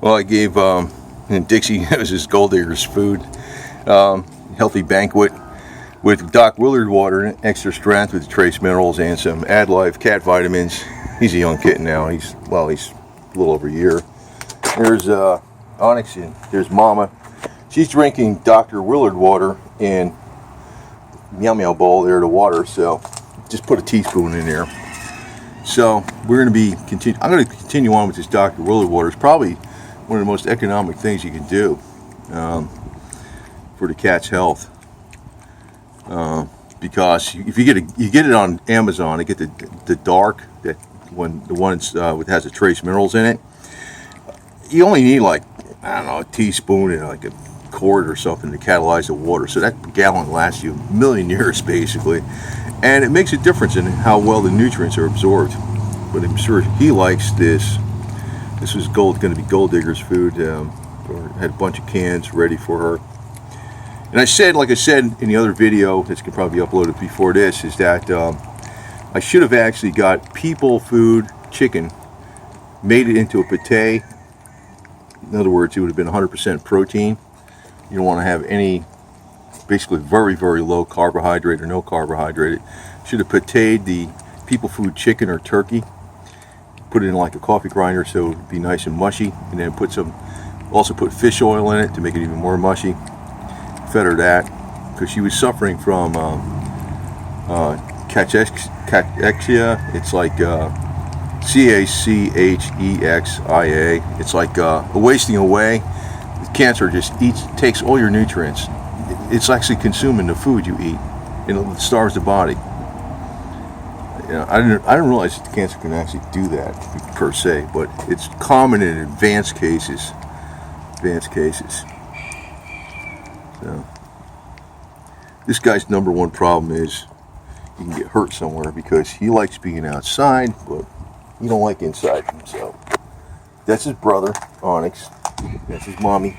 Well, I gave Dixie, it was his Golddigger's food, healthy banquet with Doc Willard water, extra strength with trace minerals and some Add Life cat vitamins. He's a young kitten now. He's a little over a year. There's Onyx and there's Mama. She's drinking Dr. Willard water in meow meow bowl there to water. So just put a teaspoon in there. So we're going to I'm going to continue on with this Dr. Willard water. It's probably one of the most economic things you can do for the cat's health, because if you get it on Amazon, you get the dark, that one, the one that has the trace minerals in it. You only need, like, I don't know, a teaspoon and like a quart or something to catalyze the water, so that gallon lasts you a million years basically, and it makes a difference in how well the nutrients are absorbed. But I'm sure he likes this. This was going to be Golddigger's food. Had a bunch of cans ready for her. And I said, like I said in the other video that's going to probably be uploaded before this, is that I should have actually got people food chicken, made it into a pate. In other words, it would have been 100% protein. You don't want to have any, basically very, very low carbohydrate or no carbohydrate. Should have pateed the people food chicken or turkey, put it in like a coffee grinder so it would be nice and mushy, and then also put fish oil in it to make it even more mushy. Fed her that because she was suffering from cachexia. It's like cachexia. It's like a wasting away. Cancer just takes all your nutrients. It's actually consuming the food you eat, and it starves the body. You know, I didn't realize that the cancer can actually do that per se, but it's common in advanced cases. So this guy's number one problem is he can get hurt somewhere because he likes being outside, but he don't like inside. So that's his brother, Onyx. That's his mommy,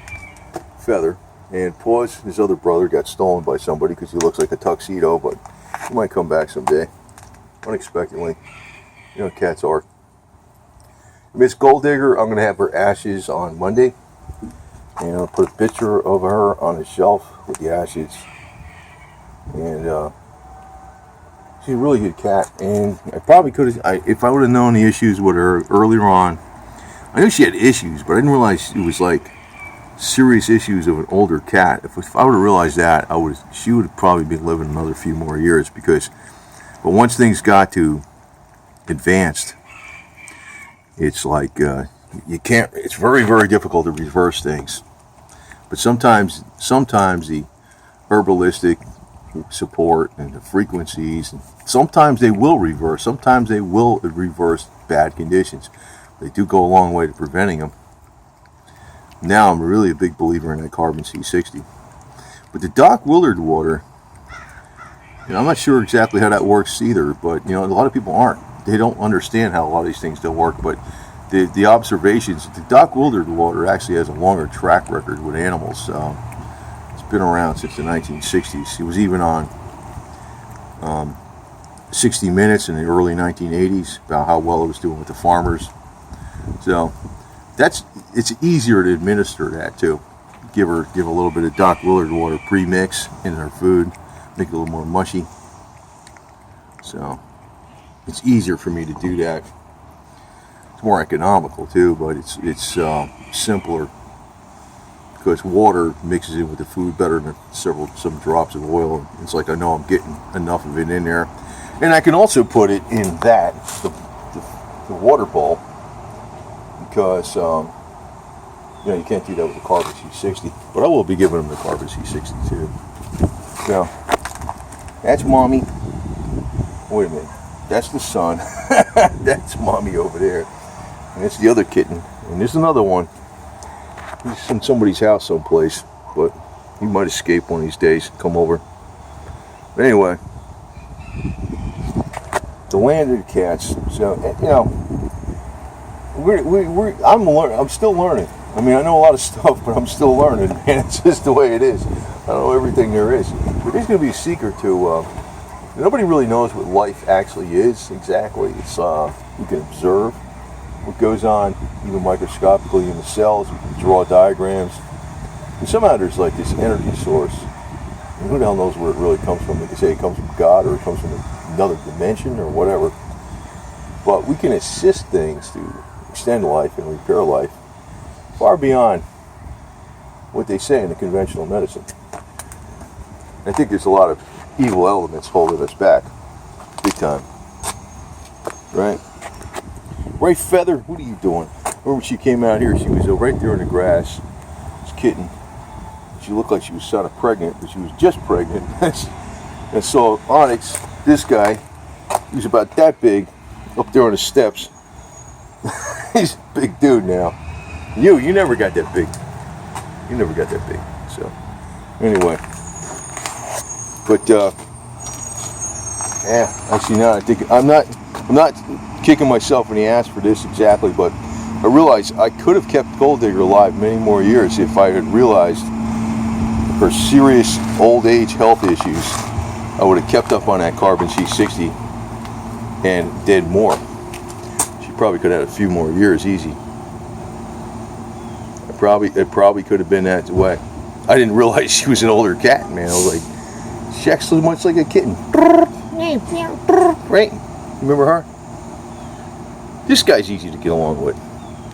Feather. And Paws, his other brother, got stolen by somebody because he looks like a tuxedo, but he might come back someday, unexpectedly. You know what cats are. Miss Golddigger, I'm going to have her ashes on Monday. And I'll put a picture of her on the shelf with the ashes. And she's a really good cat. And I probably could have, if I would have known the issues with her earlier on. I knew she had issues, but I didn't realize it was like serious issues of an older cat. If I would have realized that, she would have probably been living another few more years. But once things got to advanced, it's like you can't. It's very, very difficult to reverse things. But sometimes the herbalistic support and the frequencies, and sometimes they will reverse. Sometimes they will reverse bad conditions. They do go a long way to preventing them. Now I'm really a big believer in that carbon C60. But the Doc Willard water, I'm not sure exactly how that works either, but a lot of people aren't. They don't understand how a lot of these things don't work, but the observations, the Doc Willard water actually has a longer track record with animals. It's been around since the 1960s. It was even on 60 Minutes in the early 1980s about how well it was doing with the farmers. So it's easier to administer that too. Give a little bit of Doc Willard water pre-mix in her food, make it a little more mushy. So it's easier for me to do that. It's more economical too, but it's simpler because water mixes in with the food better than some drops of oil. It's like I know I'm getting enough of it in there, and I can also put it in the water bowl. Because you can't do that with the carbon C60, but I will be giving them the carbon C60 too. So that's mommy. Wait a minute, that's the son. That's mommy over there, and it's the other kitten. And there's another one. He's in somebody's house someplace, but he might escape one of these days and come over. But anyway, the land of the cats. So I'm still learning. I mean, I know a lot of stuff, but I'm still learning, and it's just the way it is. I don't know everything there is. But there's going to be a secret to, nobody really knows what life actually is exactly. It's, you can observe, what goes on, even microscopically in the cells. We can draw diagrams. And somehow there's like this energy source. And who the hell knows where it really comes from? They can say it comes from God or it comes from another dimension or whatever. But we can assist things to extend life and repair life far beyond what they say in the conventional medicine. I think there's a lot of evil elements holding us back. Big time. Right? Right, Feather, what are you doing? Remember when she came out here, she was right there in the grass. This kitten. She looked like she was sort of pregnant, but she was just pregnant. And so Onyx, this guy, he was about that big, up there on the steps. He's a big dude now. You never got that big. You never got that big. So, anyway. But, yeah, actually now I think, I'm not kicking myself in the ass for this exactly, but I realized I could have kept Golddigger alive many more years if I had realized her serious old age health issues. I would have kept up on that carbon C60 and did more. She probably could have had a few more years easy. It probably could have been that way. I didn't realize she was an older cat, man. I was like, she acts so much like a kitten. Right? Remember her? This guy's easy to get along with.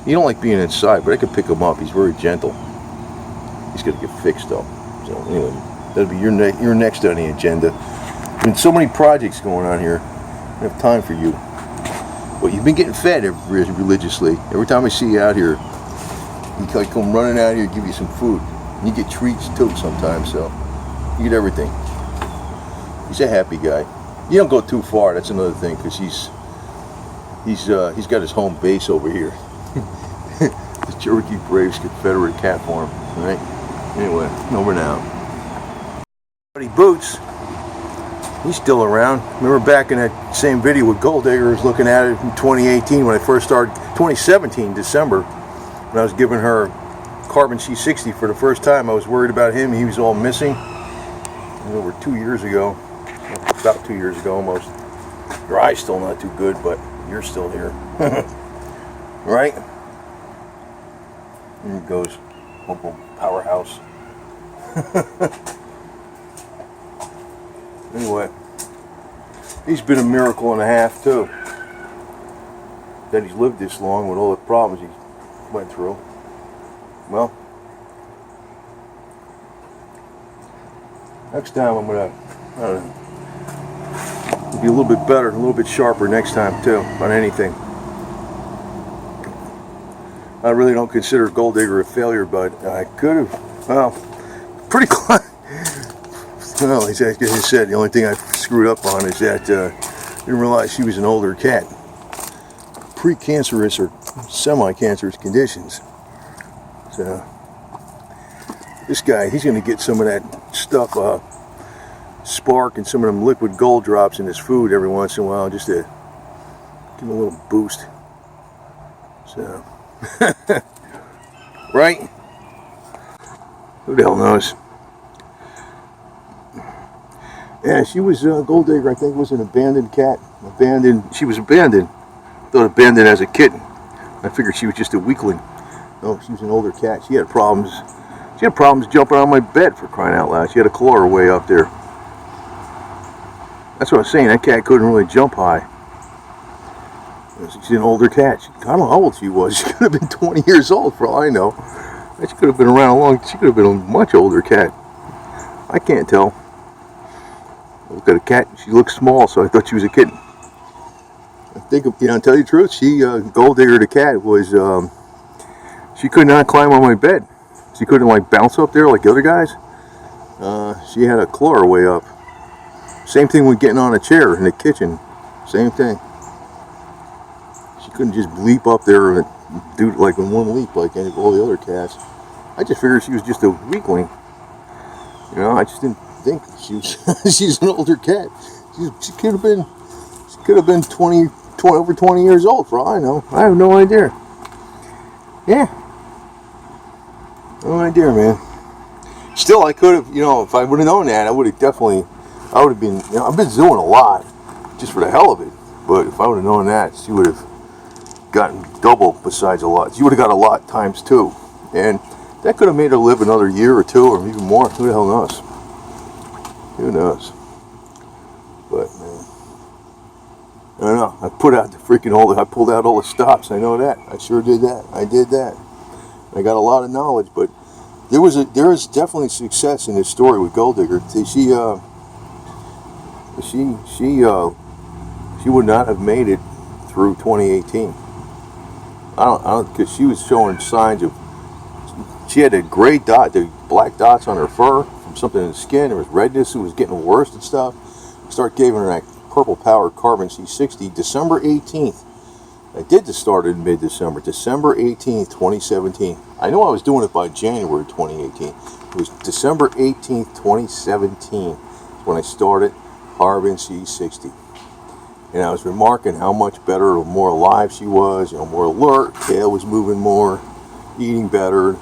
He don't like being inside, but I could pick him up. He's very gentle. He's got to get fixed though. So anyway, that'll be your next on the agenda. There's so many projects going on here. I don't have time for you. But you've been getting fed religiously. Every time I see you out here, I come running out here, give you some food. And you get treats too sometimes, so you get everything. He's a happy guy. You don't go too far. That's another thing, because he's got his home base over here. The Cherokee Braves Confederate Cat Farm, right? Anyway, over now. Buddy Boots, he's still around. Remember back in that same video with Golddigger, I was looking at it in 2018 when I first started, 2017, December, when I was giving her carbon C60 for the first time. I was worried about him. He was all missing. And over 2 years ago, about 2 years ago almost. Your eye's still not too good, but you're still here. Right? Here it goes. Local powerhouse. Anyway, he's been a miracle and a half too. That he's lived this long with all the problems he went through. Well, next time I'm gonna, I don't know, be a little bit better, a little bit sharper next time too, on anything. I really don't consider Golddigger a failure, but I could have, well, pretty close. Well, as I said, the only thing I screwed up on is that I didn't realize she was an older cat. Precancerous or semi-cancerous conditions. So, this guy, he's going to get some of that stuff, Spark and some of them liquid gold drops in his food every once in a while, just to give him a little boost. So, right? Who the hell knows? Yeah, she was Golddigger. I think was an abandoned cat. She was abandoned. Thought abandoned as a kitten. I figured she was just a weakling. No, she was an older cat. She had problems. She had problems jumping on my bed, for crying out loud. She had a claw way up there. That's what I was saying. That cat couldn't really jump high. She's an older cat. I don't know how old she was. She could have been 20 years old for all I know. She could have been around long. She could have been a much older cat. I can't tell. I look at a cat. She looks small, so I thought she was a kitten. I think, you know, to tell you the truth, she, Golddigger the cat was, she could not climb on my bed. She couldn't like bounce up there like the other guys. She had a claw way up. Same thing with getting on a chair in the kitchen. Same thing. She couldn't just leap up there and do it like in one leap like any of all the other cats. I just figured she was just a weakling. You know, I just didn't think she was. She's an older cat. She could have been. She could have been 20 over 20 years old for all I know. I have no idea. Yeah. No idea, man. Still, I could have. You know, if I would have known that, I would have definitely. I would have been. You know, I've been doing a lot just for the hell of it. But if I would have known that, she would have gotten double besides a lot. She would have got a lot times 2. And that could have made her live another year or 2 or even more. Who the hell knows? Who knows? But, man, I don't know. I pulled out all the stops. I know that. I sure did that. I did that. I got a lot of knowledge, but there is definitely success in this story with Golddigger. She would not have made it through 2018. I don't, because she was showing signs of. She had a gray dot, the black dots on her fur from something in the skin. There was redness. It was getting worse and stuff. Start giving her that purple power carbon C60 December 18th. I did this start in mid-December, December 18th, 2017. I know I was doing it by January 2018. It was December 18th, 2017 when I started Carbon C60. And I was remarking how much better or more alive she was, more alert, tail was moving more, eating better.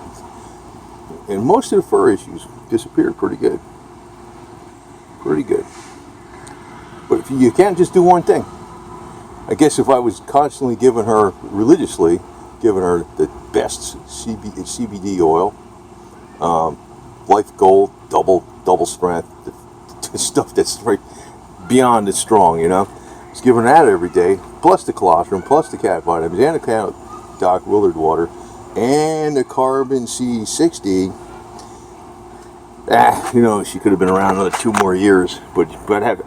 And most of the fur issues disappeared pretty good. Pretty good. But if you can't just do one thing. I guess if I was constantly religiously giving her the best CBD oil, Life Gold, double strength, the stuff that's right beyond the strong, Just giving her that every day, plus the colostrum, plus the cat vitamins, and the Doc Willard water, and the Carbon C60. She could have been around another 2 more years, but had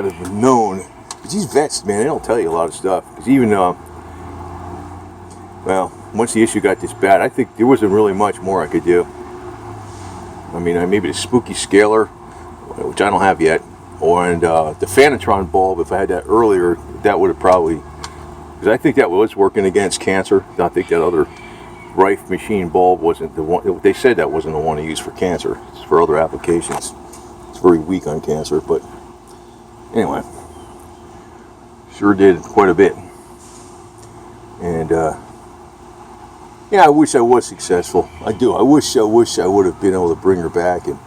it known. These vets, man, they don't tell you a lot of stuff. Because even once the issue got this bad, I think there wasn't really much more I could do. I mean, maybe the spooky scalar, which I don't have yet, and the Phanatron bulb, if I had that earlier, that would have probably, because I think that was working against cancer. I think that other Rife machine bulb wasn't the one. They said that wasn't the one to use for cancer. It's for other applications. It's very weak on cancer, but anyway. Sure did quite a bit. And I wish I was successful. I do. I wish I would have been able to bring her back and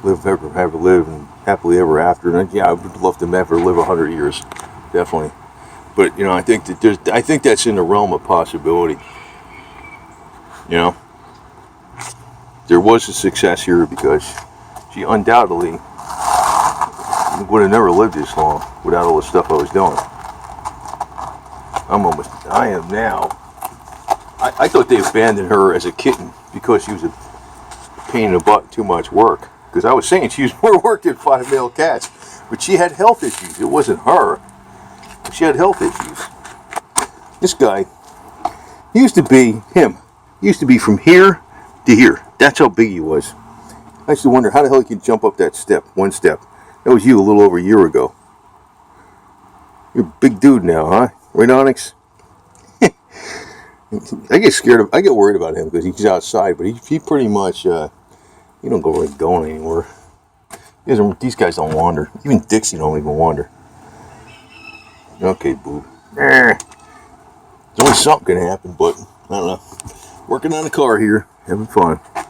have her live and happily ever after. And I would love to have her live 100 years, definitely. But I think that I think that's in the realm of possibility. There was a success here because she undoubtedly would have never lived this long without all the stuff I was doing. I am now. I thought they abandoned her as a kitten because she was a pain in the butt, too much work. Because I was saying she was more work than 5 male cats. But she had health issues. It wasn't her. She had health issues. This guy, he used to be him. He used to be from here to here. That's how big he was. I used to wonder how the hell he could jump up that step, one step. That was you a little over a year ago. You're a big dude now, huh? Right, Onyx? I get worried about him because he's outside, but he pretty much, he don't go really going anywhere. These guys don't wander. Even Dixie don't even wander. Okay, boo. There's only something can happen, but I don't know. Working on the car here, having fun.